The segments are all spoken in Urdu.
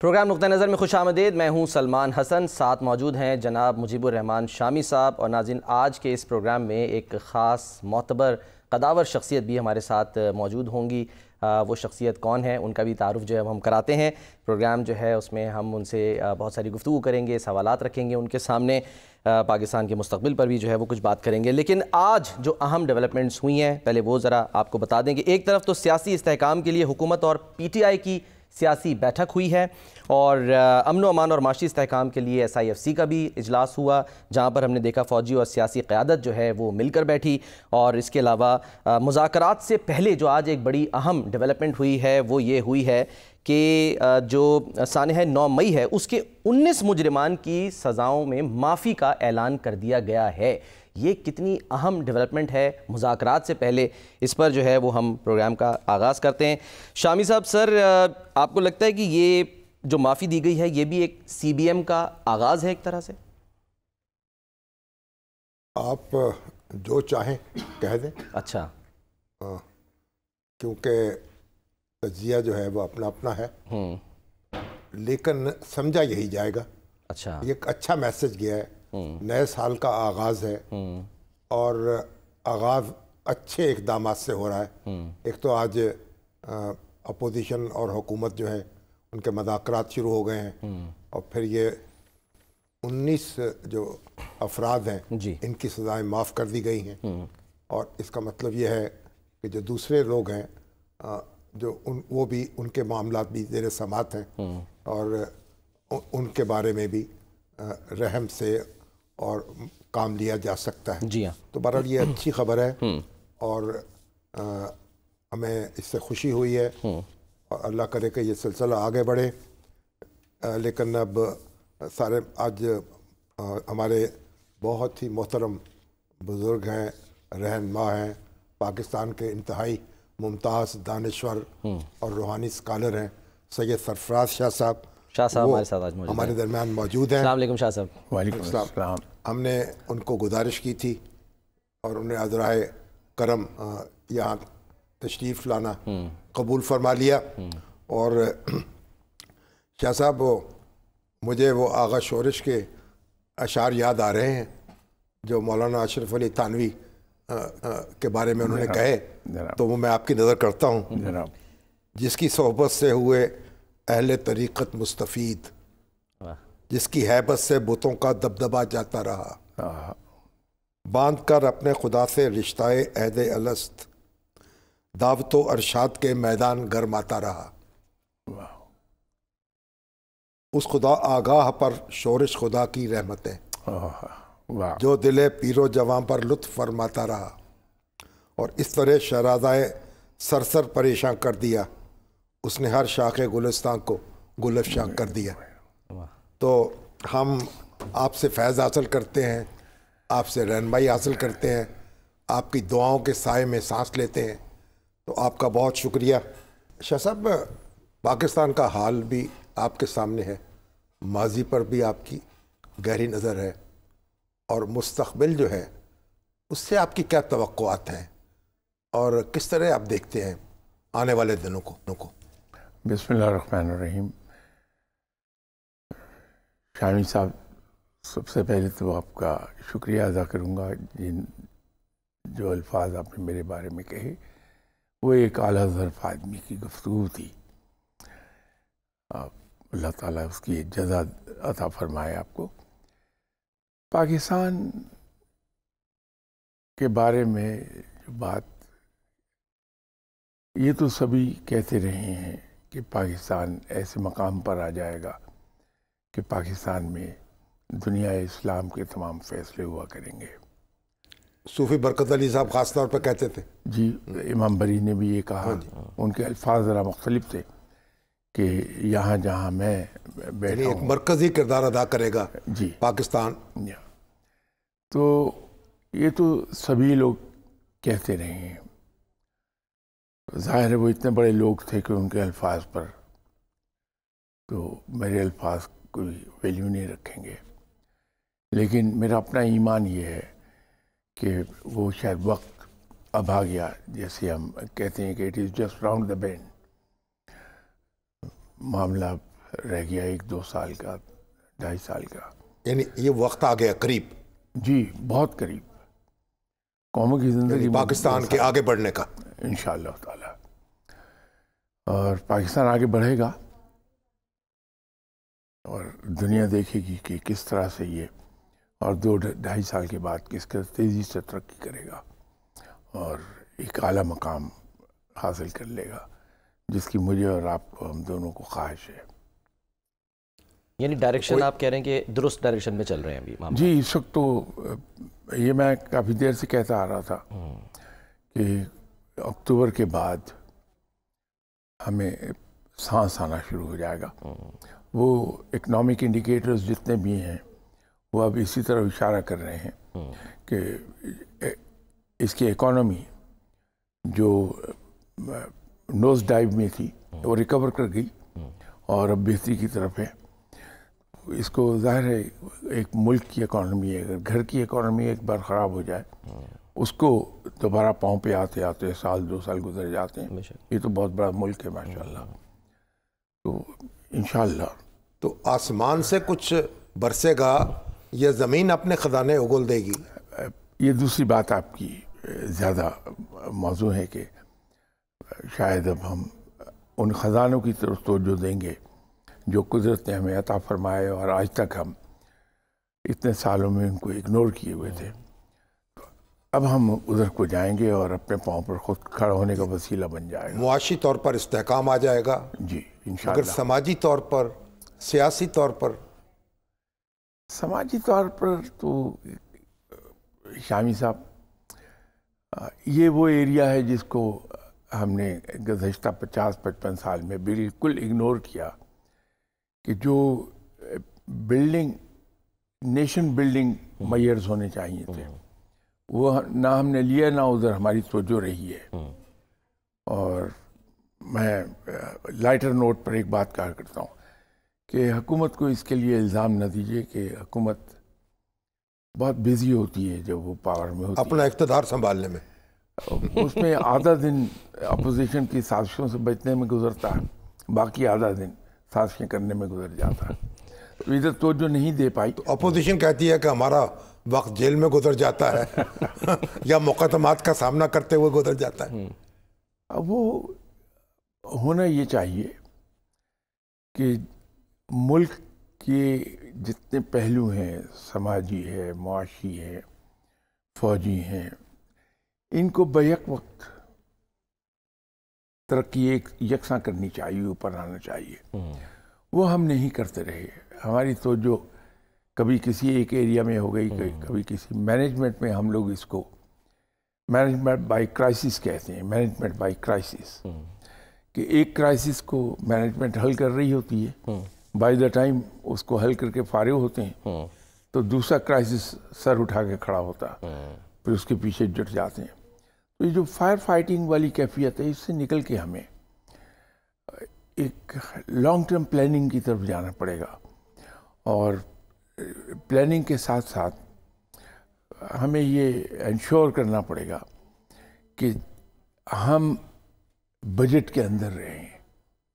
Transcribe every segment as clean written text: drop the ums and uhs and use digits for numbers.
پروگرام نقطہ نظر میں خوش آمدید. میں ہوں سلمان حسن. ساتھ موجود ہیں جناب مجیب الرحمان شامی صاحب. اور ناظرین، آج کے اس پروگرام میں ایک خاص معتبر قداور شخصیت بھی ہمارے ساتھ موجود ہوں گی. وہ شخصیت کون ہے، ان کا بھی تعارف جو ہے ہم کراتے ہیں. پروگرام جو ہے اس میں ہم ان سے بہت ساری گفتگو کریں گے، سوالات رکھیں گے ان کے سامنے، پاکستان کے مستقبل پر بھی جو ہے وہ کچھ بات کریں گے. لیکن آج جو اہم ڈیولپمنٹس ہوئی ہیں پہلے وہ ذرا آپ کو بتا دیں کہ ایک طرف تو سیاسی استحکام کے لیے حکومت اور پی ٹی آئی کی سیاسی بیٹھک ہوئی ہے، اور امن و امان اور معاشی استحکام کے لیے SIFC کا بھی اجلاس ہوا، جہاں پر ہم نے دیکھا فوجی اور سیاسی قیادت جو ہے وہ مل کر بیٹھی. اور اس کے علاوہ مذاکرات سے پہلے جو آج ایک بڑی اہم ڈیولپمنٹ ہوئی ہے وہ یہ ہوئی ہے کہ جو سانحہ 9 مئی ہے اس کے 19 مجرمان کی سزاؤں میں معافی کا اعلان کر دیا گیا ہے. یہ کتنی اہم ڈیولپمنٹ ہے مذاکرات سے پہلے، اس پر جو ہے وہ ہم پروگرام کا آغاز کرتے ہیں. شامی صاحب، سر آپ کو لگتا ہے کہ یہ جو معافی دی گئی ہے یہ بھی ایک CBM کا آغاز ہے ایک طرح سے؟ آپ جو چاہیں کہہ دیں. اچھا. کیونکہ تجزیہ جو ہے وہ اپنا اپنا ہے، لیکن سمجھا یہی جائے گا. اچھا. یہ ایک اچھا میسج گیا ہے، نئے سال کا آغاز ہے، اور آغاز اچھے اقدامات سے ہو رہا ہے. ایک تو آج اپوزیشن اور حکومت جو ہے ان کے مذاکرات شروع ہو گئے ہیں، اور پھر یہ 19 جو افراد ہیں جی ان کی سزائیں معاف کر دی گئی ہیں. اور اس کا مطلب یہ ہے کہ جو دوسرے لوگ ہیں جو وہ بھی ان کے معاملات بھی زیر سماعت ہیں، اور ان کے بارے میں بھی رحم سے اور کام لیا جا سکتا ہے. جی ہاں. تو بہرحال یہ اچھی خبر ہے، اور ہمیں اس سے خوشی ہوئی ہے، اور اللہ کرے کہ یہ سلسلہ آگے بڑھے. لیکن اب سارے آج ہمارے بہت ہی محترم بزرگ ہیں، رہنما ہیں، پاکستان کے انتہائی ممتاز دانشور اور روحانی اسکالر ہیں، سید سرفراز شاہ صاحب ہمارے ساتھ آج موجود ہیں، ہمارے درمیان موجود ہیں. السلام علیکم شاہ صاحب. وعلیکم السلام. ہم نے ان کو گزارش کی تھی اور انہیں عذرائے کرم یہاں تشریف لانا قبول فرما لیا. اور شاہ صاحب مجھے وہ آغا شورش کے اشعار یاد آ رہے ہیں جو مولانا اشرف علی تھانوی کے بارے میں انہوں نے کہے، تو وہ میں آپ کی نظر کرتا ہوں. جس کی صحبت سے ہوئے اہل طریقت مستفید، جس کی ہیبت سے بتوں کا دبدبہ جاتا رہا، باندھ کر اپنے خدا سے رشتہ عہد الست، دعوت و ارشاد کے میدان گرماتا رہا. اس خدا آگاہ پر شورش خدا کی رحمتیں، جو دل پیر و جواں پر لطف فرماتا رہا، اور اس طرح شہرازائے سرسر پریشاں کر دیا، اس نے ہر شاخ گلستان کو گل افشاں کر دیا. تو ہم آپ سے فیض حاصل کرتے ہیں، آپ سے رہنمائی حاصل کرتے ہیں، آپ کی دعاؤں کے سائے میں سانس لیتے ہیں. تو آپ کا بہت شکریہ. شاہ صاحب، پاکستان کا حال بھی آپ کے سامنے ہے، ماضی پر بھی آپ کی گہری نظر ہے، اور مستقبل جو ہے اس سے آپ کی کیا توقعات ہیں، اور کس طرح آپ دیکھتے ہیں آنے والے دنوں کو؟ بسم اللہ الرحمن الرحیم. شامی صاحب، سب سے پہلے تو آپ کا شکریہ ادا کروں گا. جو الفاظ آپ نے میرے بارے میں کہے وہ ایک اعلیٰ ظرف آدمی کی گفتگو تھی. اللہ تعالیٰ اس کی جزا عطا فرمائے آپ کو. پاکستان کے بارے میں جو بات، یہ تو سبھی کہتے رہے ہیں کہ پاکستان ایسے مقام پر آ جائے گا کہ پاکستان میں دنیا اسلام کے تمام فیصلے ہوا کریں گے. صوفی برکت علی صاحب خاص طور پر کہتے تھے. جی، امام بری نے بھی یہ کہا. ان کے الفاظ ذرا مختلف تھے کہ یہاں جہاں میں بیٹھا ایک مرکزی کردار ادا کرے گا جی پاکستان. تو یہ تو سبھی لوگ کہتے رہے ہیں. ظاہر ہے وہ اتنے بڑے لوگ تھے کہ ان کے الفاظ پر تو میرے الفاظ کوئی ویلیو نہیں رکھیں گے. لیکن میرا اپنا ایمان یہ ہے کہ وہ شاید وقت اب آ گیا، جیسے ہم کہتے ہیں کہ it is just round the band. معاملہ رہ گیا 1-2 سال کا، 2.5 سال کا. یعنی یہ وقت آ گیا قریب، جی بہت قریب، قوموں کی زندگی پاکستان کے آگے بڑھنے کا انشاءاللہ تعالی. اور پاکستان آگے بڑھے گا اور دنیا دیکھے گی کہ کس طرح سے یہ اور 2-2.5 سال کے بعد کس قدر تیزی سے ترقی کرے گا اور ایک اعلیٰ مقام حاصل کر لے گا، جس کی مجھے اور آپ کو، ہم دونوں کو خواہش ہے. یعنی ڈائریکشن آپ کہہ رہے ہیں کہ درست ڈائریکشن میں چل رہے ہیں ابھی معاملہ؟ جی اس وقت تو یہ میں کافی دیر سے کہتا آ رہا تھا کہ اکتوبر کے بعد ہمیں سانس آنا شروع ہو جائے گا. وہ اکنامک انڈیکیٹرز جتنے بھی ہیں وہ اب اسی طرح اشارہ کر رہے ہیں کہ اس کی اکانومی جو نوز ڈائیو میں تھی وہ ریکور کر گئی اور اب بہتری کی طرف ہے. اس کو ظاہر ہے ایک ملک کی اکانومی ہے، اگر گھر کی اکانومی ایک بار خراب ہو جائے اس کو دوبارہ پاؤں پہ آتے آتے 1-2 سال گزر جاتے ہیں. یہ تو بہت بڑا ملک ہے ماشاءاللہ. تو انشاءاللہ تو آسمان سے کچھ برسے گا یا زمین اپنے خزانے اگل دے گی؟ یہ دوسری بات آپ کی زیادہ موضوع ہے کہ شاید اب ہم ان خزانوں کی طرف توجہ دیں گے جو قدرت نے ہمیں عطا فرمائے اور آج تک ہم اتنے سالوں میں ان کو اگنور کیے ہوئے تھے. اب ہم ادھر کو جائیں گے اور اپنے پاؤں پر خود کھڑا ہونے کا وسیلہ بن جائے گا. معاشی طور پر استحکام آ جائے گا جی مگر انشاءاللہ. سماجی طور پر، سیاسی طور پر؟ سماجی طور پر تو شامی صاحب یہ وہ ایریا ہے جس کو ہم نے گزشتہ 50-55 سال میں بالکل اگنور کیا کہ جو بلڈنگ نیشن بلڈنگ میئرز ہونے چاہیے تھے وہ نہ ہم نے لیا، نہ ادھر ہماری توجہ رہی ہے. اور میں لائٹر نوٹ پر ایک بات کہا کرتا ہوں کہ حکومت کو اس کے لیے الزام نہ دیجیے کہ حکومت بہت بیزی ہوتی ہے جب وہ پاور میں ہوتی اپنا اقتدار سنبھالنے میں. اس میں آدھا دن اپوزیشن کی سازشوں سے بچنے میں گزرتا ہے، باقی آدھا دن سازشیں کرنے میں گزر جاتا ہے. تو ادھر توجہ نہیں دے پائی. اپوزیشن کہتی ہے کہ ہمارا وقت جیل میں گزر جاتا ہے یا مقدمات کا سامنا کرتے ہوئے گزر جاتا ہے. اب وہ ہونا یہ چاہیے کہ ملک کے جتنے پہلو ہیں، سماجی ہے، معاشی ہے، فوجی ہیں، ان کو بیک وقت ترقی یکساں کرنی چاہیے، اوپر آنا چاہیے. وہ ہم نہیں کرتے رہے. ہماری توجہ کبھی کسی ایک ایریا میں ہو گئی، کبھی کسی مینجمنٹ میں. ہم لوگ اس کو مینجمنٹ بائی کرائسس کہتے ہیں، مینجمنٹ بائی کرائسس، کہ ایک کرائسس کو مینجمنٹ حل کر رہی ہوتی ہے، بائی دا ٹائم اس کو حل کر کے فارغ ہوتے ہیں تو دوسرا کرائسس سر اٹھا کے کھڑا ہوتا ہے، پھر اس کے پیچھے جٹ جاتے ہیں. تو یہ جو فائر فائٹنگ والی کیفیت ہے، اس سے نکل کے ہمیں ایک لانگ ٹرم پلاننگ کی طرف جانا پڑے گا. اور پلاننگ کے ساتھ ساتھ ہمیں یہ انشور کرنا پڑے گا کہ ہم بجٹ کے اندر رہیں.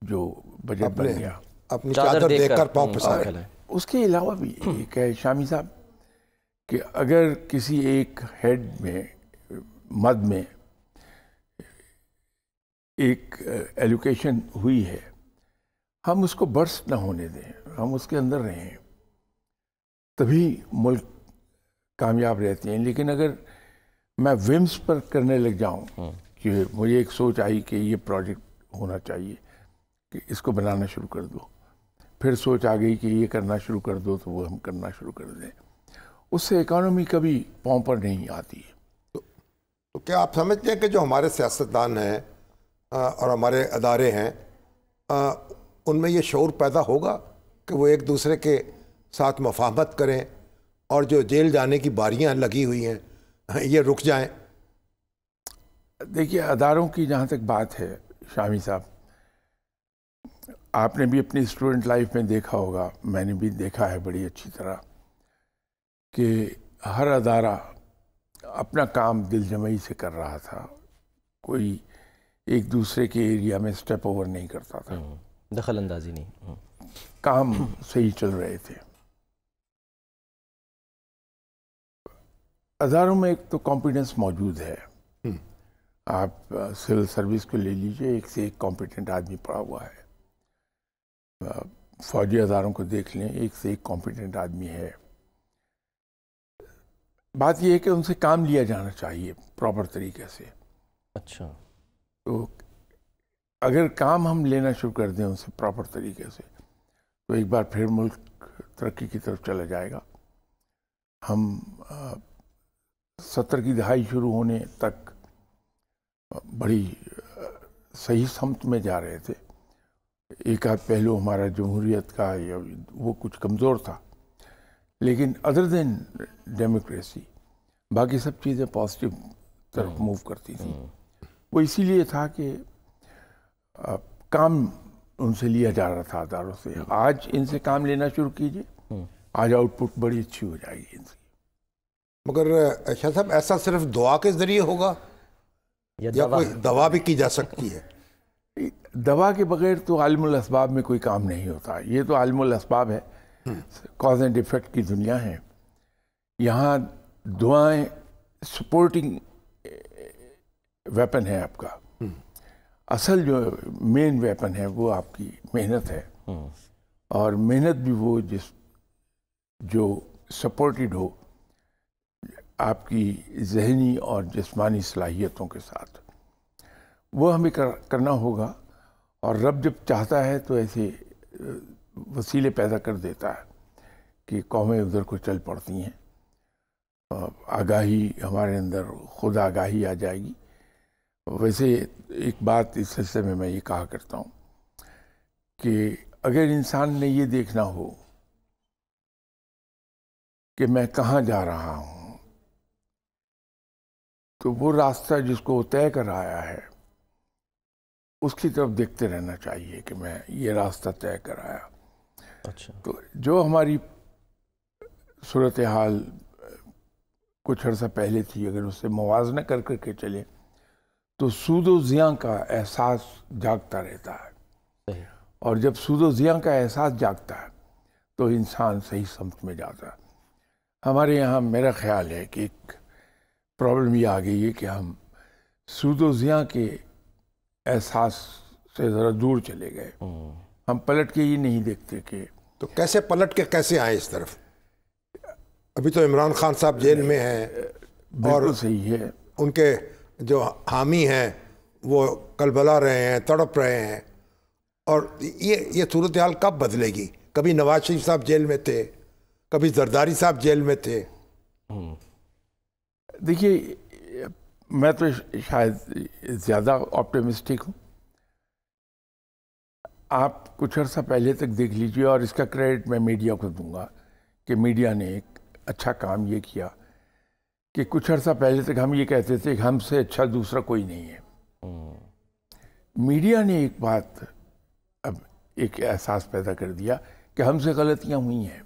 جو بجٹ بن گیا اپنی چادر دیکھ کر پاؤں پسارے. اس کے علاوہ بھی ایک ہے شامی صاحب کہ اگر کسی ایک ہیڈ میں مد میں ایک ایلوکیشن ہوئی ہے، ہم اس کو برسٹ نہ ہونے دیں، ہم اس کے اندر رہیں، تبھی ملک کامیاب رہتے ہیں. لیکن اگر میں ومس پر کرنے لگ جاؤں کہ مجھے ایک سوچ آئی کہ یہ پروجیکٹ ہونا چاہیے کہ اس کو بنانا شروع کر دو، پھر سوچ آ گئی کہ یہ کرنا شروع کر دو تو وہ ہم کرنا شروع کر دیں، اس سے اکانومی کبھی پاؤں پر نہیں آتی. تو کیا آپ سمجھتے ہیں کہ جو ہمارے سیاستدان ہیں اور ہمارے ادارے ہیں ان میں یہ شعور پیدا ہوگا کہ وہ ایک دوسرے کے ساتھ مفاہمت کریں اور جو جیل جانے کی باریاں لگی ہوئی ہیں یہ رک جائیں؟ دیکھیے اداروں کی جہاں تک بات ہے شامی صاحب، آپ نے بھی اپنی اسٹوڈنٹ لائف میں دیکھا ہوگا، میں نے بھی دیکھا ہے بڑی اچھی طرح، کہ ہر ادارہ اپنا کام دل جمعی سے کر رہا تھا، کوئی ایک دوسرے کے ایریا میں سٹیپ اوور نہیں کرتا تھا. دخل اندازی نہیں، کام صحیح چل رہے تھے. اداروں میں ایک تو کمپیٹنس موجود ہے. آپ سول سروس کو لے لیجئے، ایک سے ایک کمپیٹنٹ آدمی پڑا ہوا ہے. فوجی اداروں کو دیکھ لیں، ایک سے ایک کمپیٹنٹ آدمی ہے. بات یہ ہے کہ ان سے کام لیا جانا چاہیے پراپر طریقے سے. اچھا، تو اگر کام ہم لینا شروع کر دیں ان سے پراپر طریقے سے تو ایک بار پھر ملک ترقی کی طرف چلا جائے گا. ہم 70 کی دہائی شروع ہونے تک بڑی صحیح سمت میں جا رہے تھے. ایک آدھ پہلو ہمارا جمہوریت کا وہ کچھ کمزور تھا، لیکن ادر دین ڈیموکریسی باقی سب چیزیں پازیٹیو طرف موو کرتی تھیں. وہ اسی لیے تھا کہ کام ان سے لیا جا رہا تھا اداروں سے. آج ان سے کام لینا شروع کیجئے، آج آؤٹ پٹ بڑی اچھی ہو جائے گی ان سے. مگر شاہ صاحب ایسا صرف دعا کے ذریعے ہوگا یا کوئی دوا بھی کی جا سکتی ہے؟ دوا کے بغیر تو عالم الاسباب میں کوئی کام نہیں ہوتا. یہ تو عالم الاسباب ہے، کاز اینڈ ایفیکٹ کی دنیا ہے. یہاں دعائیں سپورٹنگ ویپن ہے آپ کا. اصل جو مین ویپن ہے وہ آپ کی محنت ہے، اور محنت بھی وہ جو سپورٹڈ ہو آپ کی ذہنی اور جسمانی صلاحیتوں کے ساتھ. وہ ہمیں کرنا ہوگا، اور رب جب چاہتا ہے تو ایسے وسیلے پیدا کر دیتا ہے کہ قومیں ادھر کو چل پڑتی ہیں. آگاہی ہمارے اندر خود آگاہی آ جائے گی. ویسے ایک بات اس سلسلے میں یہ کہا کرتا ہوں کہ اگر انسان نے یہ دیکھنا ہو کہ میں کہاں جا رہا ہوں، تو وہ راستہ جس کو وہ طے کر آیا ہے اس کی طرف دیکھتے رہنا چاہیے کہ میں یہ راستہ طے کر آیا. اچھا، تو جو ہماری صورتحال کچھ عرصہ پہلے تھی، اگر اس سے موازنہ کر کے چلے تو سود و زیاں کا احساس جاگتا رہتا ہے. صحیح. اور جب سود و زیاں کا احساس جاگتا ہے تو انسان صحیح سمت میں جاتا ہے. ہمارے یہاں میرا خیال ہے کہ ایک پرابلم یہ آ گئی ہے کہ ہم سود و زیاں کے احساس سے ذرا دور چلے گئے. ہم پلٹ کے یہ نہیں دیکھتے کہ تو کیسے پلٹ کے کیسے آئے اس طرف؟ ابھی تو عمران خان صاحب جیل میں ہیں، اور بالکل صحیح ہے، ان کے جو حامی ہیں وہ کلبلا رہے ہیں، تڑپ رہے ہیں. اور یہ صورتحال کب بدلے گی؟ کبھی نواز شریف صاحب جیل میں تھے، کبھی زرداری صاحب جیل میں تھے. دیکھیے میں تو شاید زیادہ آپٹیمسٹک ہوں. آپ کچھ عرصہ پہلے تک دیکھ لیجئے، اور اس کا کریڈٹ میں میڈیا کو دوں گا کہ میڈیا نے ایک اچھا کام یہ کیا کہ کچھ عرصہ پہلے تک ہم یہ کہتے تھے کہ ہم سے اچھا دوسرا کوئی نہیں ہے. میڈیا نے ایک بات، اب ایک احساس پیدا کر دیا کہ ہم سے غلطیاں ہوئی ہیں.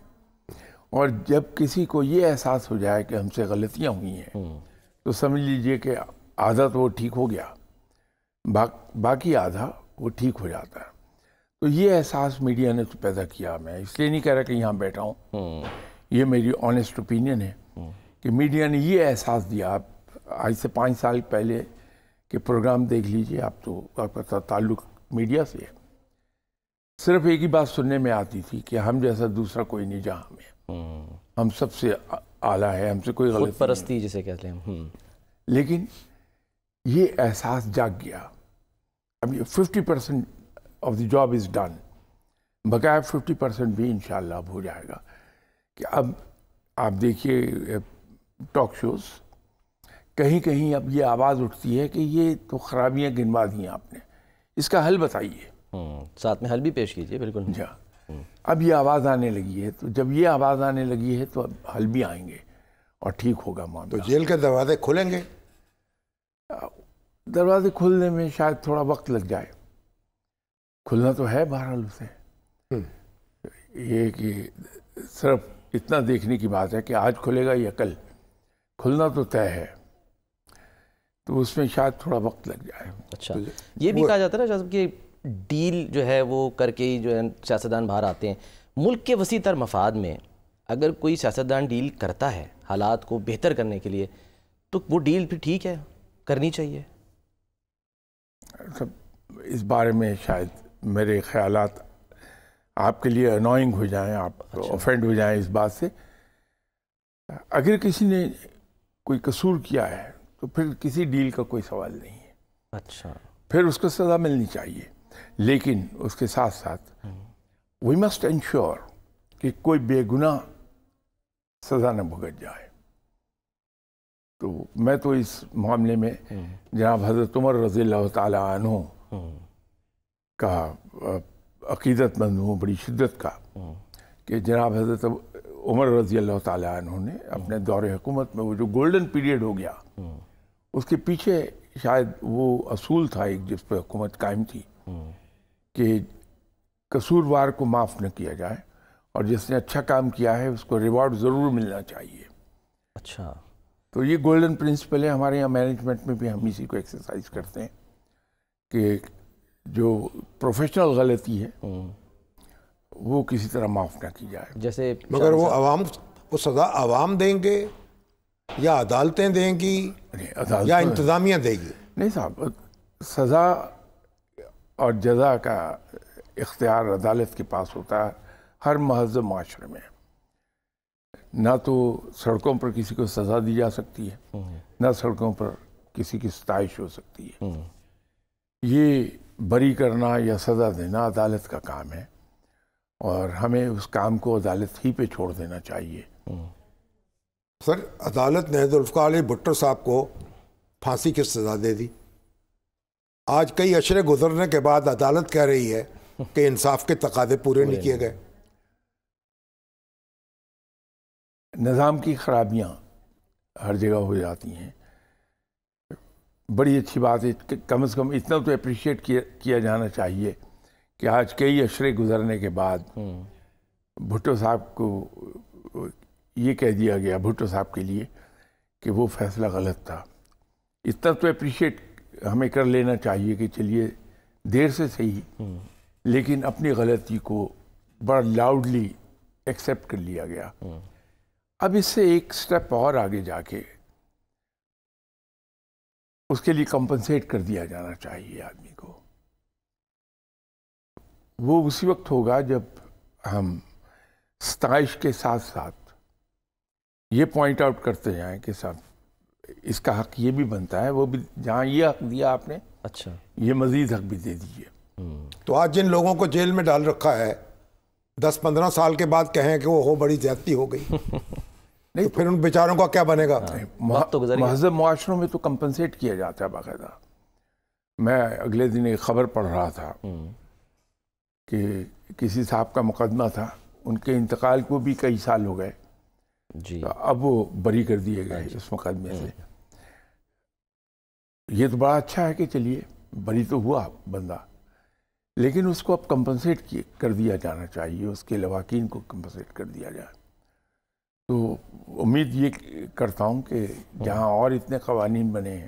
اور جب کسی کو یہ احساس ہو جائے کہ ہم سے غلطیاں ہوئی ہیں تو سمجھ لیجئے کہ آدھا تو وہ ٹھیک ہو گیا، باقی آدھا وہ ٹھیک ہو جاتا ہے. تو یہ احساس میڈیا نے تو پیدا کیا. میں اس لیے نہیں کہہ رہا کہ یہاں بیٹھا ہوں، یہ میری آنیسٹ اوپینین ہے کہ میڈیا نے یہ احساس دیا. آپ آج سے 5 سال پہلے کے پروگرام دیکھ لیجئے، آپ کا تعلق میڈیا سے ہے. صرف ایک ہی بات سننے میں آتی تھی کہ ہم جیسا دوسرا کوئی نہیں جہاں میں، ہم سب سے اعلیٰ ہے، ہم سے کوئی غلط پرستی جسے کہتے ہیں. لیکن یہ احساس جاگ گیا. اب 50% of the job is done, بقایا 50% بھی انشاءاللہ اب ہو جائے گا. کہ اب آپ دیکھیے ٹاک شوز، کہیں کہیں اب یہ آواز اٹھتی ہے کہ یہ تو خرابیاں گنوا دی ہیں آپ نے، اس کا حل بتائیے. ساتھ میں حل بھی پیش کیجیے. بالکل. جی، اب یہ آواز آنے لگی ہے. تو جب یہ آواز آنے لگی ہے تو اب حل بھی آئیں گے اور ٹھیک ہوگا معاملہ. تو جیل کے دروازے کھلیں گے؟ دروازے کھلنے میں شاید تھوڑا وقت لگ جائے. کھلنا تو ہے بہرحال اسے. یہ کہ صرف اتنا دیکھنے کی بات ہے کہ آج کھلے گا یا کل، کھلنا تو طے ہے. تو اس میں شاید تھوڑا وقت لگ جائے. اچھا، یہ بھی کہا جاتا ہے نا صاحب کہ ڈیل جو ہے وہ کر کے ہی جو ہے سیاستدان باہر آتے ہیں. ملک کے وسیع تر مفاد میں اگر کوئی سیاستدان ڈیل کرتا ہے حالات کو بہتر کرنے کے لیے تو وہ ڈیل پھر ٹھیک ہے، کرنی چاہیے. اس بارے میں شاید میرے خیالات آپ کے لیے انوائنگ ہو جائیں، آپ اوفینڈ ہو جائیں اس بات سے. اگر کسی نے کوئی قصور کیا ہے تو پھر کسی ڈیل کا کوئی سوال نہیں ہے. اچھا، پھر اس کو سزا ملنی چاہیے، لیکن اس کے ساتھ ساتھ وی مسٹ انشور کہ کوئی بے گناہ سزا نہ بھگت جائے. تو میں تو اس معاملے میں جناب حضرت عمر رضی اللہ تعالیٰ عنہ کا عقیدت مند ہوں بڑی شدت کا، کہ جناب حضرت عمر رضی اللہ تعالیٰ عنہ نے اپنے دور حکومت میں وہ جو گولڈن پیریڈ ہو گیا، اس کے پیچھے شاید وہ اصول تھا ایک جس پہ حکومت قائم تھی کہ قصوروار کو معاف نہ کیا جائے، اور جس نے اچھا کام کیا ہے اس کو ریوارڈ ضرور ملنا چاہیے. اچھا، تو یہ گولڈن پرنسپل ہے. ہمارے یہاں مینجمنٹ میں بھی ہم اسی کو ایکسرسائز کرتے ہیں کہ جو پروفیشنل غلطی ہے وہ کسی طرح معاف نہ کی جائے. جیسے مگر وہ سزا عوام دیں گے یا عدالتیں دیں گی یا انتظامیہ دے گی؟ نہیں صاحب، سزا اور جزا کا اختیار عدالت کے پاس ہوتا ہے ہر مہذب معاشرے میں. نہ تو سڑکوں پر کسی کو سزا دی جا سکتی ہے، نہ سڑکوں پر کسی کی ستائش ہو سکتی ہے. یہ بری کرنا یا سزا دینا عدالت کا کام ہے، اور ہمیں اس کام کو عدالت ہی پہ چھوڑ دینا چاہیے. سر، عدالت نے ذوالفقار علی بھٹو صاحب کو پھانسی کی سزا دے دی. آج کئی اشرے گزرنے کے بعد عدالت کہہ رہی ہے کہ انصاف کے تقاضے پورے نہیں کیے گئے. نظام کی خرابیاں ہر جگہ ہو جاتی ہیں. بڑی اچھی بات ہے کہ کم از کم اتنا تو اپریشیٹ کیا جانا چاہیے کہ آج کئی اشرے گزرنے کے بعد بھٹو صاحب کو یہ کہہ دیا گیا، بھٹو صاحب کے لیے، کہ وہ فیصلہ غلط تھا. اتنا تو اپریشیٹ ہمیں کر لینا چاہیے کہ چلیے دیر سے صحیح، لیکن اپنی غلطی کو بڑا لاؤڈلی ایکسیپٹ کر لیا گیا. اب اس سے ایک سٹیپ اور آگے جا کے اس کے لیے کمپنسیٹ کر دیا جانا چاہیے آدمی کو. وہ اسی وقت ہوگا جب ہم ستائش کے ساتھ ساتھ یہ پوائنٹ آؤٹ کرتے جائیں کہ صاحب اس کا حق یہ بھی بنتا ہے، وہ بھی جہاں یہ حق دیا آپ نے، اچھا یہ مزید حق بھی دے دیجیے. تو آج جن لوگوں کو جیل میں ڈال رکھا ہے 10-15 سال کے بعد کہیں کہ وہ بڑی زیادتی ہو گئی، نہیں پھر ان بیچاروں کا کیا بنے گا؟ مہذب معاشروں میں تو کمپنسیٹ کیا جاتا ہے باقاعدہ. میں اگلے دن ایک خبر پڑھ رہا تھا کہ کسی صاحب کا مقدمہ تھا، ان کے انتقال کو بھی کئی سال ہو گئے جی، اب وہ بری کر دیے گئے اس مقدمے سے. یہ تو بڑا اچھا ہے کہ چلیے بری تو ہوا بندہ، لیکن اس کو اب کمپنسیٹ کر دیا جانا چاہیے، اس کے لواحقین کو کمپنسیٹ کر دیا جائے. تو امید یہ کرتا ہوں کہ جہاں اور اتنے قوانین بنے ہیں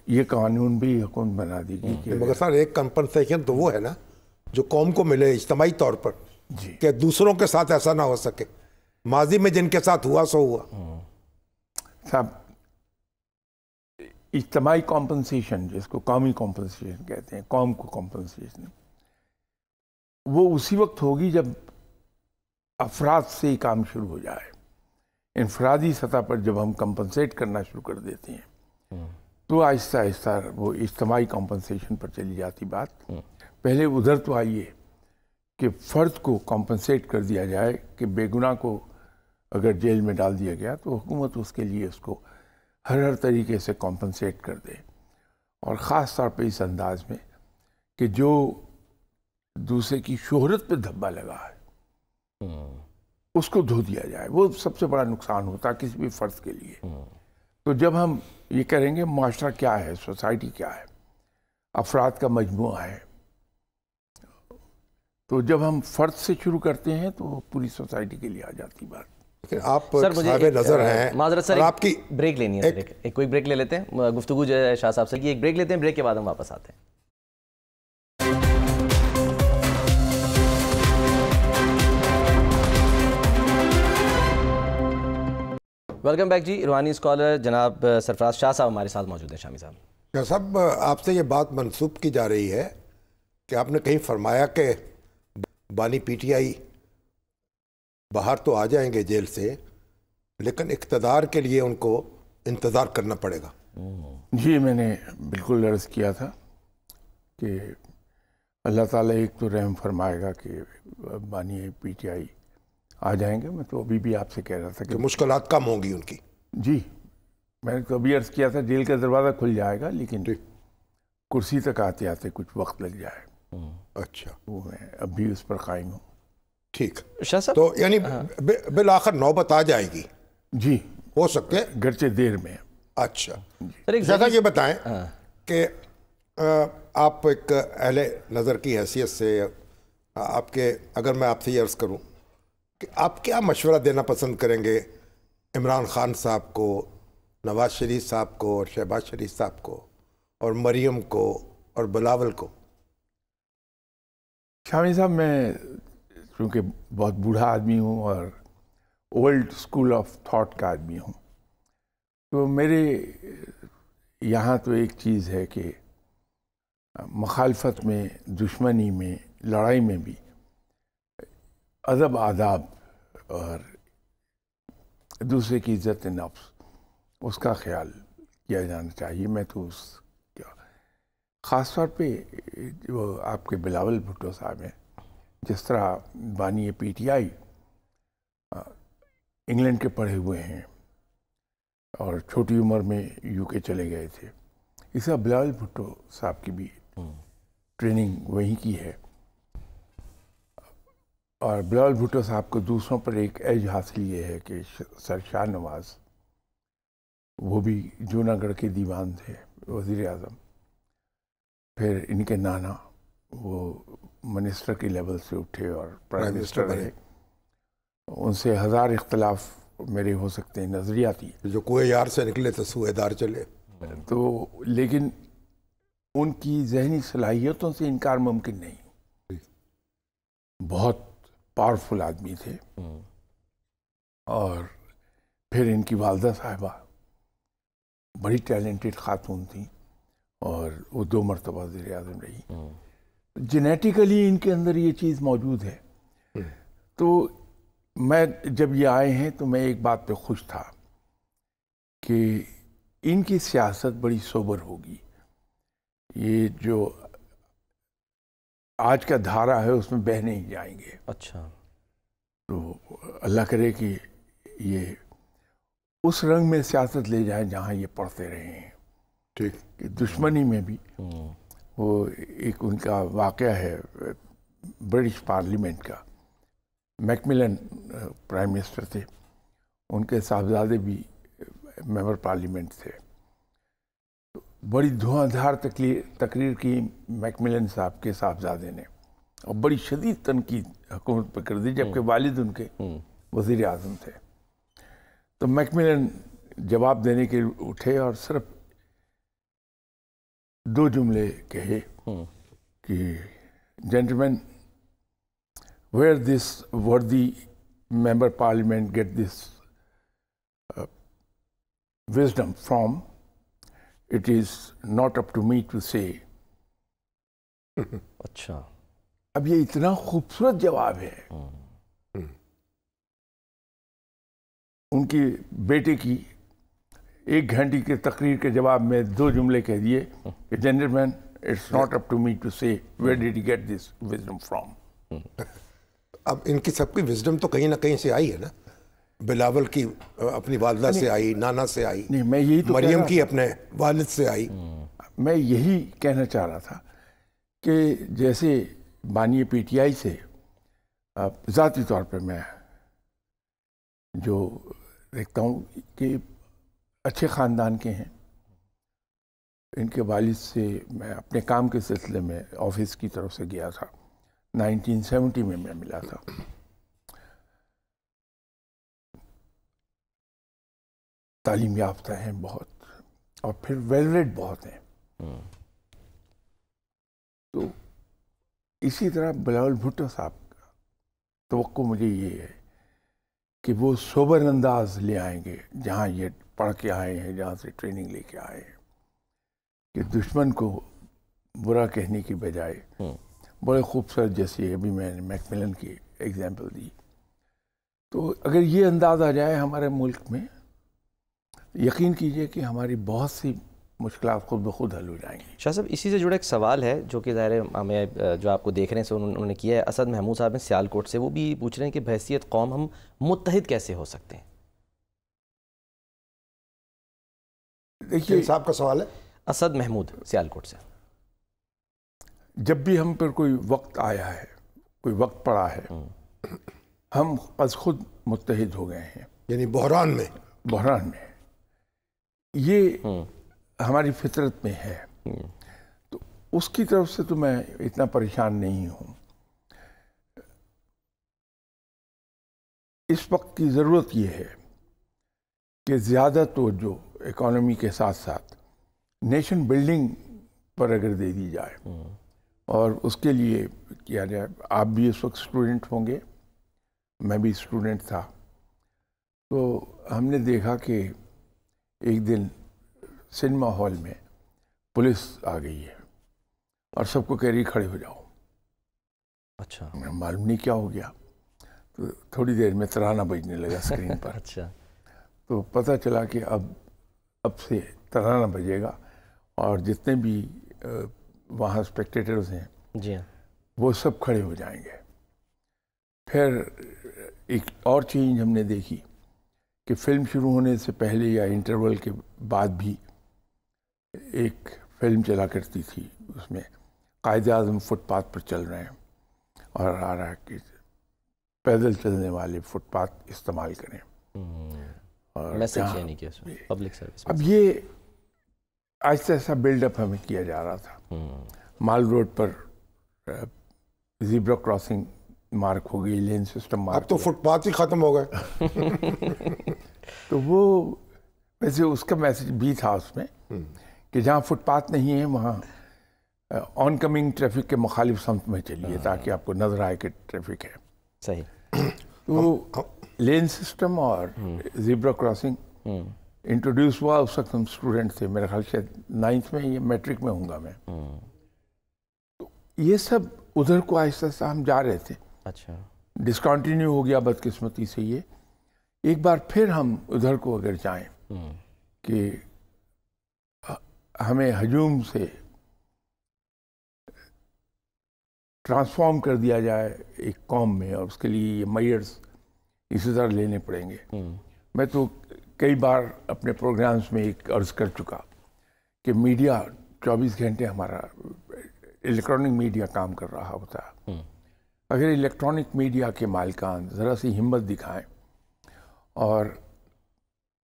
یہ قانون بھی حکومت بنا دی گئی. مگر سر ایک کمپنسیشن تو وہ ہے نا جو قوم کو ملے اجتماعی طور پر، جی، کہ دوسروں کے ساتھ ایسا نہ ہو سکے. ماضی میں جن کے ساتھ ہوا سو ہوا. صاحب اجتماعی کمپنسیشن جس کو قومی کمپنسیشن کہتے ہیں، قوم کو کمپنسیشن، وہ اسی وقت ہوگی جب افراد سے ہی کام شروع ہو جائے. انفرادی سطح پر جب ہم کمپنسیٹ کرنا شروع کر دیتے ہیں تو آہستہ آہستہ وہ اجتماعی کمپنسیشن پر چلی جاتی بات. پہلے ادھر تو آئیے کہ فرد کو کمپنسیٹ کر دیا جائے کہ بے گناہ کو اگر جیل میں ڈال دیا گیا تو حکومت اس کے لیے اس کو ہر طریقے سے کمپنسیٹ کر دے، اور خاص طور پہ اس انداز میں کہ جو دوسرے کی شہرت پہ دھبا لگا ہے اس کو دھو دیا جائے. وہ سب سے بڑا نقصان ہوتا ہے کسی بھی فرد کے لیے. تو جب ہم یہ کریں گے معاشرہ کیا ہے، سوسائٹی کیا ہے، افراد کا مجموعہ ہے، تو جب ہم فرد سے شروع کرتے ہیں تو وہ پوری سوسائٹی کے لیے آ جاتی بات. آپ صاحب نظر ہیں، معذرت سر آپ کی بریک لینی ہے، ایک کوئی بریک لے لیتے ہیں. گفتگو جو ہے شاہ صاحب سے، ایک بریک لیتے ہیں، بریک کے بعد ہم واپس آتے ہیں. ویلکم بیک جی. روحانی اسکالر جناب سرفراز شاہ صاحب ہمارے ساتھ موجود ہیں. شامی صاحب. شاہ صاحب آپ سے یہ بات منسوب کی جا رہی ہے کہ آپ نے کہیں فرمایا کہ بانی پی ٹی آئی باہر تو آ جائیں گے جیل سے، لیکن اقتدار کے لیے ان کو انتظار کرنا پڑے گا. جی میں نے بالکل عرض کیا تھا کہ اللہ تعالیٰ ایک تو رحم فرمائے گا کہ بانی پی ٹی آئی آ جائیں گے. میں تو ابھی بھی آپ سے کہہ رہا تھا کہ مشکلات کم ہوں گی ان کی. جی میں نے تو ابھی عرض کیا تھا جیل کا دروازہ کھل جائے گا، لیکن کرسی تک آتے آتے کچھ وقت لگ جائے. اچھا، وہ میں اب بھی اس پر قائم ہوں. ٹھیک. شاہ صاحب تو یعنی بالآخر نوبت آ جائے گی. جی ہو سکتے گرچہ دیر میں. اچھا شاہ صاحب یہ بتائیں کہ آپ ایک اہل نظر کی حیثیت سے آپ کے، اگر میں آپ سے یہ عرض کروں کہ آپ کیا مشورہ دینا پسند کریں گے عمران خان صاحب کو، نواز شریف صاحب کو، اور شہباز شریف صاحب کو، اور مریم کو، اور بلاول کو؟ شامی صاحب میں چونکہ بہت بوڑھا آدمی ہوں اور اولڈ اسکول آف تھاٹ کا آدمی ہوں، تو میرے یہاں تو ایک چیز ہے کہ مخالفت میں، دشمنی میں، لڑائی میں بھی ادب، آداب اور دوسرے کی عزت نفس، اس کا خیال کیا جانا چاہیے. میں تو اس خاص طور پہ جو آپ کے بلاول بھٹو صاحب ہیں، جس طرح بانی پی ٹی آئی انگلینڈ کے پڑھے ہوئے ہیں اور چھوٹی عمر میں یو کے چلے گئے تھے، اس طرح بلاول بھٹو صاحب کی بھی ٹریننگ وہیں کی ہے. اور بلاول بھٹو صاحب کو دوسروں پر ایک ایج حاصل یہ ہے کہ سر شاہ نواز، وہ بھی جوناگڑھ کے دیوان تھے، وزیر اعظم. پھر ان کے نانا وہ منسٹر کے لیول سے اٹھے اور پرائم منسٹر رہے. ان سے ہزار اختلاف میرے ہو سکتے ہیں نظریاتی، جو کوئے یار سے نکلے تو سوئے دار چلے. تو لیکن ان کی ذہنی صلاحیتوں سے انکار ممکن نہیں. بہت پاورفل آدمی تھے. اور پھر ان کی والدہ صاحبہ بڑی ٹیلنٹڈ خاتون تھیں اور وہ 2 مرتبہ وزیر اعظم رہی. جینیٹیکلی ان کے اندر یہ چیز موجود ہے. تو میں جب یہ آئے ہیں تو میں ایک بات پہ خوش تھا کہ ان کی سیاست بڑی سوبر ہوگی. یہ جو آج کا دھارا ہے اس میں بہہ نہیں جائیں گے. اچھا. تو اللہ کرے کہ یہ اس رنگ میں سیاست لے جائیں جہاں یہ پڑھتے رہے ہیں. ٹھیک. کہ دشمنی میں بھی وہ ایک ان کا واقعہ ہے برٹش پارلیمنٹ کا. میکملن پرائم منسٹر تھے، ان کے صاحبزادے بھی ممبر پارلیمنٹ تھے. بڑی دھواں دھار تقریر کی میکملن صاحب کے صاحبزادے نے، اور بڑی شدید تنقید حکومت پہ کر دی، جبکہ والد ان کے وزیر اعظم تھے. تو میکملن جواب دینے کے اٹھے اور صرف 2 جملے کہے کہ gentleman, where this worthy member parliament get this wisdom from, it is not up to me to say. اچھا. اب یہ اتنا خوبصورت جواب ہے. ان کی بیٹے کی 1 گھنٹے کی تقریر کے جواب میں 2 جملے کہہ دیے کہ gentlemen it's not up to me to say where did you get this wisdom from. اب ان کی سب کی وزڈم تو کہیں نہ کہیں سے آئی ہے نا. بلاول کی اپنی والدہ سے آئی، نانا سے آئی. نہیں، میں یہی تو مریم کی اپنے والد سے آئی. میں یہی کہنا چاہ رہا تھا کہ جیسے بانی پی ٹی آئی سے ذاتی طور پہ میں جو دیکھتا ہوں کہ اچھے خاندان کے ہیں. ان کے والد سے میں اپنے کام کے سلسلے میں آفس کی طرف سے گیا تھا، 1970 میں ملا تھا. تعلیم یافتہ ہیں بہت، اور پھر ویل ریڈ بہت ہیں. تو اسی طرح بلاول بھٹو صاحب کا توقع مجھے یہ ہے کہ وہ سوبر انداز لے آئیں گے جہاں یہ پڑھ کے آئے ہیں، جہاں سے ٹریننگ لے کے آئے ہیں، کہ دشمن کو برا کہنے کی بجائے بڑے خوبصورت، جیسے ابھی میں نے میک ملن کی ایگزامپل دی، تو اگر یہ انداز آ جائے ہمارے ملک میں، یقین کیجئے کہ ہماری بہت سی مشکلات خود بخود حل ہو جائیں گی۔ شاہ صاحب اسی سے جڑا ایک سوال ہے جو کہ ظاہر ہے ہمیں جو آپ کو دیکھ رہے ہیں انہوں نے کیا ہے، اسد محمود صاحب ہیں سیالکوٹ سے، وہ بھی پوچھ رہے ہیں کہ بحیثیت قوم ہم متحد کیسے ہو سکتے ہیں؟ دیکھیے صاحب کا سوال ہے اسد محمود سیالکوٹ سے۔ جب بھی ہم پر کوئی وقت آیا ہے، کوئی وقت پڑا ہے، ہم از خود متحد ہو گئے ہیں، یعنی بحران میں یہ ہماری فطرت میں ہے، تو اس کی طرف سے تو میں اتنا پریشان نہیں ہوں۔ اس وقت کی ضرورت یہ ہے کہ زیادہ توجہ اکانومی کے ساتھ ساتھ نیشن بلڈنگ پر اگر دے دی جائے، اور اس کے لیے کیا جائے، آپ بھی اس وقت اسٹوڈنٹ ہوں گے، میں بھی اسٹوڈنٹ تھا، تو ہم نے دیکھا کہ ایک دن سنیما ہال میں پولیس آ گئی ہے اور سب کو کہہ رہی کھڑے ہو جاؤ۔ اچھا، معلوم نہیں کیا ہو گیا، تو تھوڑی دیر میں ترانہ بجنے لگا اسکرین پر۔ اچھا، تو پتہ چلا کہ اب سے ترانہ بجے گا، اور جتنے بھی وہاں اسپیکٹیٹرز ہیں جی ہاں، وہ سب کھڑے ہو جائیں گے۔ پھر ایک اور چینج ہم نے دیکھی کہ فلم شروع ہونے سے پہلے یا انٹرول کے بعد بھی ایک فلم چلا کرتی تھی، اس میں قائد اعظم فٹ پاتھ پر چل رہے ہیں اور آ رہا ہے کہ پیدل چلنے والے فٹ پاتھ استعمال کریں، اور میسج یعنی کہ اس میں پبلک سروس۔ اب یہ آہستہ آہستہ بلڈ اپ ہمیں کیا جا رہا تھا۔ مال روڈ پر زیبرا کراسنگ مارک ہو گئی، لین سسٹم مارک، اب تو فٹ پاتھ ہی ختم ہو گئے۔ تو وہ ویسے اس کا میسج بھی تھا اس میں کہ جہاں فٹ پاتھ نہیں ہے وہاں آن کمنگ ٹریفک کے مخالف سمت میں چلیے تاکہ آپ کو نظر آئے کہ ٹریفک ہے۔ صحیح۔ تو لین سسٹم اور زیبرا کراسنگ انٹروڈیوس ہوا، اس وقت ہم اسٹوڈنٹ تھے، میرے خیال سے 9th میں یا میٹرک میں ہوں گا میں۔ تو یہ سب ادھر کو آہستہ آہستہ ہم جا رہے تھے، اچھا، ڈسکنٹینیو ہو گیا بدقسمتی سے یہ۔ ایک بار پھر ہم ادھر کو اگر جائیں کہ ہمیں ہجوم سے ٹرانسفارم کر دیا جائے ایک قوم میں، اور اس کے لیے یہ میئرز اسی طرح لینے پڑیں گے۔ میں تو کئی بار اپنے پروگرامز میں ایک عرض کر چکا کہ میڈیا 24 گھنٹے ہمارا الیکٹرانک میڈیا کام کر رہا ہوتا ہے، اگر الیکٹرانک میڈیا کے مالکان ذرا سی ہمت دکھائیں اور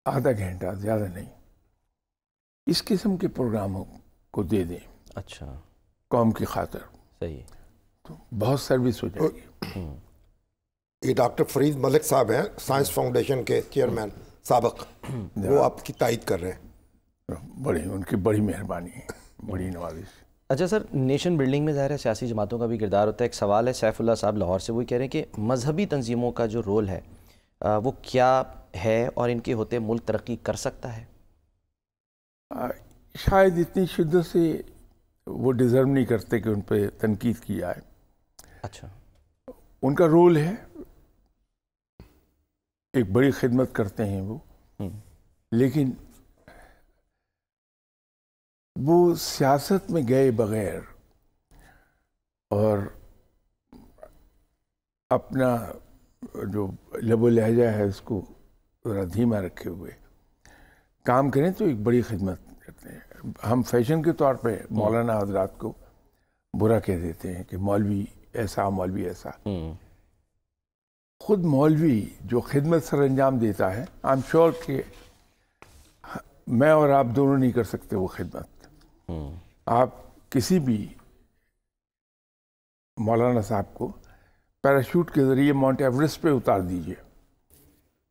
آدھا گھنٹہ، زیادہ نہیں، اس قسم کے پروگراموں کو دے دیں اچھا، قوم کی خاطر، صحیح، تو بہت سروس ہو جائے گی۔ یہ ڈاکٹر فرید ملک صاحب ہیں، سائنس فاؤنڈیشن کے چیئرمین سابق، وہ آپ کی تائید کر رہے ہیں۔ بڑی ان کی بڑی مہربانی ہے، بڑی نوازش۔ اچھا سر، نیشن بلڈنگ میں ظاہر ہے سیاسی جماعتوں کا بھی کردار ہوتا ہے۔ ایک سوال ہے سیف اللہ صاحب لاہور سے، وہ کہہ رہے ہیں کہ مذہبی تنظیموں کا جو رول ہے وہ کیا ہے، اور ان کے ہوتے ملک ترقی کر سکتا ہے؟ شاید اتنی شدت سے وہ ڈیزرو نہیں کرتے کہ ان پہ تنقید کی جائے۔ اچھا، ان کا رول ہے، ایک بڑی خدمت کرتے ہیں وہ، لیکن وہ سیاست میں گئے بغیر اور اپنا جو لب و لہجہ ہے اس کو ذرا دھیما رکھے ہوئے کام کریں تو ایک بڑی خدمت کرتے ہیں۔ ہم فیشن کے طور پہ مولانا حضرات کو برا کہہ دیتے ہیں کہ مولوی ایسا، مولوی ایسا۔ خود مولوی جو خدمت سر انجام دیتا ہے، آئی ایم شیور کہ میں اور آپ دونوں نہیں کر سکتے وہ خدمت۔ آپ کسی بھی مولانا صاحب کو پیراشوٹ کے ذریعے ماؤنٹ ایوریسٹ پہ اتار دیجئے،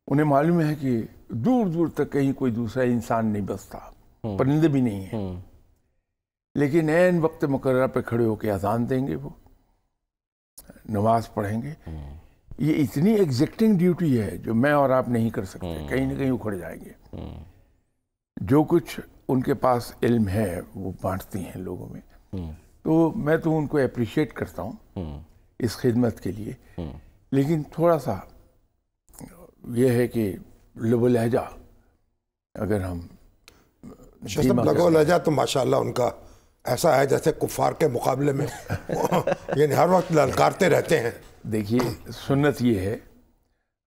انہیں معلوم ہے کہ دور دور تک کہیں کوئی دوسرا انسان نہیں بستا، پرندے بھی نہیں ہیں، لیکن عین وقت مقررہ پہ کھڑے ہو کے اذان دیں گے، وہ نماز پڑھیں گے۔ یہ اتنی ایگزیکٹنگ ڈیوٹی ہے جو میں اور آپ نہیں کر سکتے، کہیں نہ کہیں اکھڑ جائیں گے. جو کچھ ان کے پاس علم ہے وہ بانٹتی ہیں لوگوں میں، تو میں تو ان کو اپریشیٹ کرتا ہوں اس خدمت کے لیے. لیکن تھوڑا سا یہ ہے کہ لب و لہجہ اگر ہم لگو لہجہ تو ماشاءاللہ ان کا ایسا ہے جیسے کفار کے مقابلے میں یعنی ہر وقت للکارتے رہتے ہیں. دیکھیے سنت یہ ہے،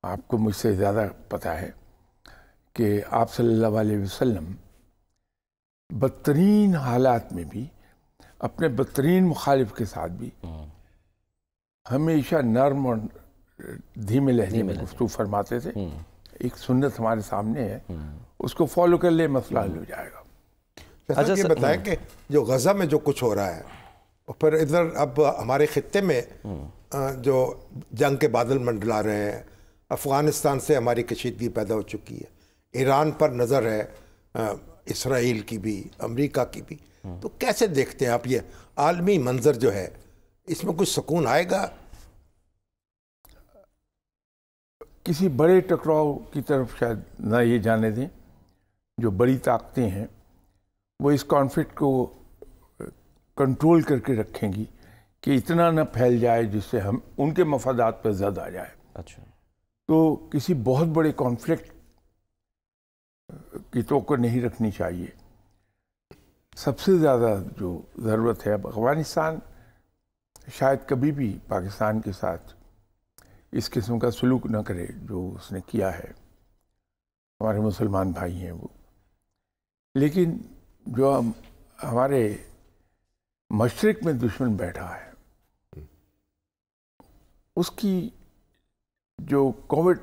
آپ کو مجھ سے زیادہ پتہ ہے کہ آپ صلی اللہ علیہ وسلم بدترین حالات میں بھی اپنے بدترین مخالف کے ساتھ بھی ہمیشہ نرم اور دھیمے لہجے میں گفتگو فرماتے تھے. ایک سنت ہمارے سامنے ہے، اس کو فالو کر لے مسئلہ حل ہو جائے گا. جیسا کہ بتائیں کہ جو غزہ میں جو کچھ ہو رہا ہے، اور پھر ادھر اب ہمارے خطے میں جو جنگ کے بادل منڈلا رہے ہیں، افغانستان سے ہماری کشیدگی پیدا ہو چکی ہے، ایران پر نظر ہے، اسرائیل کی بھی، امریکہ کی بھی. تو کیسے دیکھتے ہیں آپ یہ عالمی منظر جو ہے، اس میں کچھ سکون آئے گا؟ کسی بڑے ٹکراؤ کی طرف شاید نہ یہ جانے دیں. جو بڑی طاقتیں ہیں وہ اس کانفلکٹ کو کنٹرول کر کے رکھیں گی کہ اتنا نہ پھیل جائے جس سے ہم ان کے مفادات پر زد آ جائے. اچھا. تو کسی بہت بڑے کانفلکٹ کی توقع نہیں رکھنی چاہیے. سب سے زیادہ جو ضرورت ہے، اب افغانستان شاید کبھی بھی پاکستان کے ساتھ اس قسم کا سلوک نہ کرے جو اس نے کیا ہے. ہمارے مسلمان بھائی ہیں وہ، لیکن جو ہمارے مشرق میں دشمن بیٹھا ہے، اس کی جو کووڈ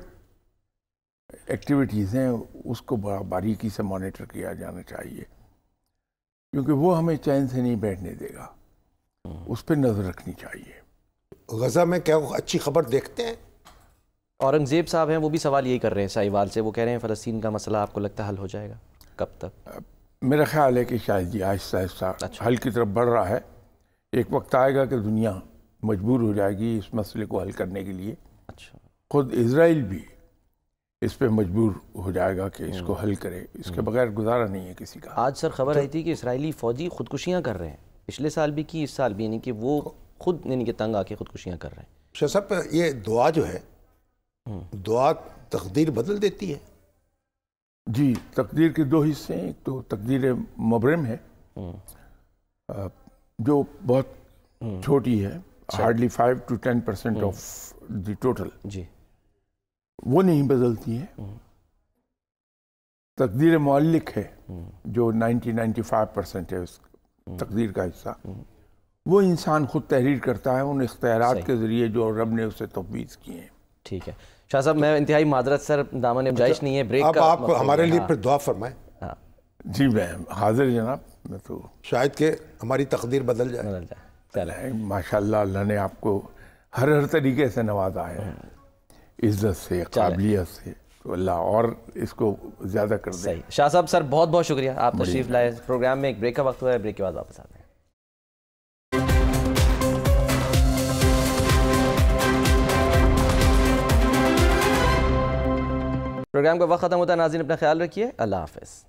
ایکٹیویٹیز ہیں اس کو بڑا باریکی سے مانیٹر کیا جانا چاہیے، کیونکہ وہ ہمیں چین سے نہیں بیٹھنے دے گا. اس پہ نظر رکھنی چاہیے. غزہ میں کیا اچھی خبر دیکھتے ہیں؟ اورنگزیب صاحب ہیں، وہ بھی سوال یہی کر رہے ہیں ساہیوال سے. وہ کہہ رہے ہیں فلسطین کا مسئلہ آپ کو لگتا ہے حل ہو جائے گا؟ کب تک؟ میرا خیال ہے کہ شاید یہ آہستہ آہستہ حل کی طرف بڑھ رہا ہے. ایک وقت آئے گا کہ دنیا مجبور ہو جائے گی اس مسئلے کو حل کرنے کے لیے. اچھا. خود اسرائیل بھی اس پہ مجبور ہو جائے گا کہ اس کو حل کرے. اس کے بغیر گزارا نہیں ہے کسی کا. آج سر خبر آئی تھی کہ اسرائیلی فوجی خودکشیاں کر رہے ہیں، پچھلے سال بھی کی، اس سال بھی، یعنی کہ وہ خود یعنی کہ تنگ آ کے خودکشیاں کر رہے ہیں. شاہ صاحب یہ دعا جو ہے، دعا تقدیر بدل دیتی ہے؟ جی، تقدیر کے دو حصے ہیں. ایک تو تقدیر مبرم ہے جو بہت چھوٹی ہے، hardly 5 to 10% of the total. جی، وہ نہیں بدلتی ہے. تقدیر معلق ہے جو 90-95% ہے اس تقدیر کا حصہ. وہ انسان خود تحریر کرتا ہے ان اختیارات کے ذریعے جو رب نے اسے تفویض کیے ہیں. ٹھیک ہے شاہ صاحب، میں انتہائی معذرت سر، دامن گنجائش نہیں ہے بریک کا. اب آپ ہمارے لیے پھر دعا فرمائیں. جی میں حاضر جناب. میں تو شاید کہ ہماری تقدیر بدل جائے. چلے ماشاءاللہ، اللہ نے آپ کو ہر طریقے سے نوازا ہے، عزت سے، قابلیت سے، تو اللہ اور اس کو زیادہ کر دے. صحیح. شاہ صاحب سر بہت بہت شکریہ، آپ تشریف لائے پروگرام میں. ایک بریک کا وقت ہوا ہے، بریک کے بعد واپس آتے ہیں. پروگرام کا وقت ختم ہوتا ہے. ناظرین اپنا خیال رکھیے. اللہ حافظ.